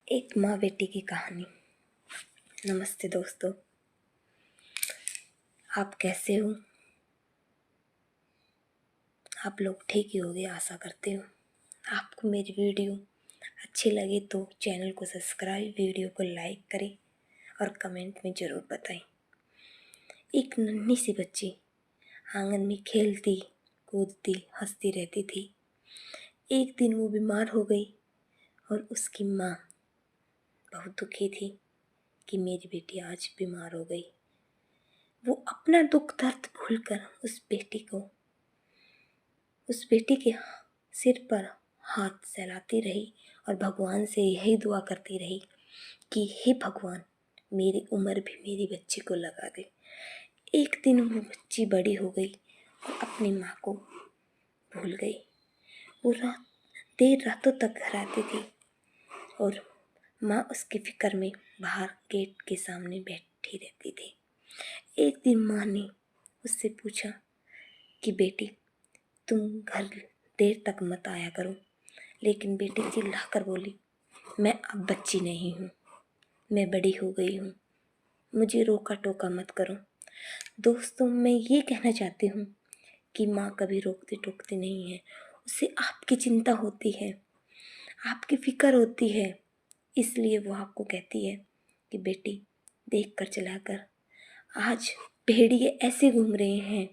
एक माँ बेटी की कहानी। नमस्ते दोस्तों, आप कैसे हो? आप लोग ठीक ही होंगे आशा करती हूँ। आपको मेरी वीडियो अच्छी लगे तो चैनल को सब्सक्राइब, वीडियो को लाइक करें और कमेंट में ज़रूर बताएं। एक नन्ही सी बच्ची आंगन में खेलती कूदती हंसती रहती थी। एक दिन वो बीमार हो गई और उसकी माँ बहुत दुखी थी कि मेरी बेटी आज बीमार हो गई। वो अपना दुख दर्द भूलकर उस बेटी के सिर पर हाथ सहलाती रही और भगवान से यही दुआ करती रही कि हे भगवान, मेरी उम्र भी मेरी बच्ची को लगा दे। एक दिन वो बच्ची बड़ी हो गई और अपनी माँ को भूल गई। वो देर रातों तक घर आती थी और माँ उसकी फिक्र में बाहर गेट के सामने बैठी रहती थी। एक दिन माँ ने उससे पूछा कि बेटी, तुम घर देर तक मत आया करो। लेकिन बेटी चिल्ला कर बोली, मैं अब बच्ची नहीं हूँ, मैं बड़ी हो गई हूँ, मुझे रोका टोका मत करो। दोस्तों, मैं ये कहना चाहती हूँ कि माँ कभी रोकती टोकती नहीं है। उसे आपकी चिंता होती है, आपकी फिक्र होती है, इसलिए वो आपको कहती है कि बेटी देख कर चला कर। आज भेड़िए ऐसे घूम रहे हैं,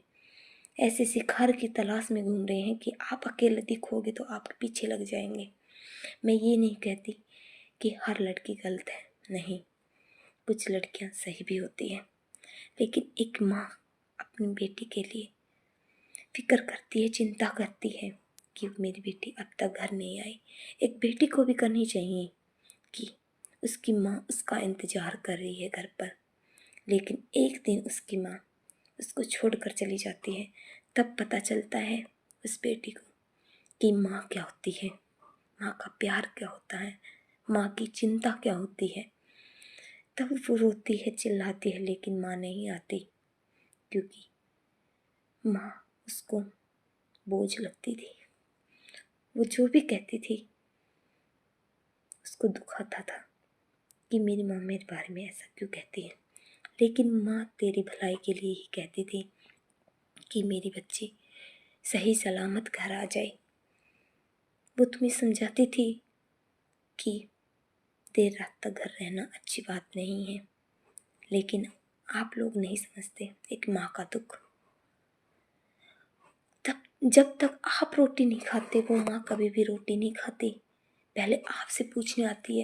ऐसे शिकार की तलाश में घूम रहे हैं कि आप अकेले दिखोगे तो आपके पीछे लग जाएंगे। मैं ये नहीं कहती कि हर लड़की गलत है, नहीं, कुछ लड़कियां सही भी होती हैं। लेकिन एक माँ अपनी बेटी के लिए फिक्र करती है, चिंता करती है कि मेरी बेटी अब तक घर नहीं आई। एक बेटी को भी करनी चाहिए कि उसकी माँ उसका इंतज़ार कर रही है घर पर। लेकिन एक दिन उसकी माँ उसको छोड़कर चली जाती है। तब पता चलता है उस बेटी को कि माँ क्या होती है, माँ का प्यार क्या होता है, माँ की चिंता क्या होती है। तब वो रोती है, चिल्लाती है, लेकिन माँ नहीं आती, क्योंकि माँ उसको बोझ लगती थी। वो जो भी कहती थी उसको दुख आता था कि मेरी माँ मेरे बारे में ऐसा क्यों कहती है। लेकिन माँ तेरी भलाई के लिए ही कहती थी कि मेरी बच्ची सही सलामत घर आ जाए। वो तुम्हें समझाती थी कि देर रात तक घर रहना अच्छी बात नहीं है। लेकिन आप लोग नहीं समझते एक माँ का दुख। तब जब तक आप रोटी नहीं खाते वो माँ कभी भी रोटी नहीं खाती। पहले आपसे पूछने आती है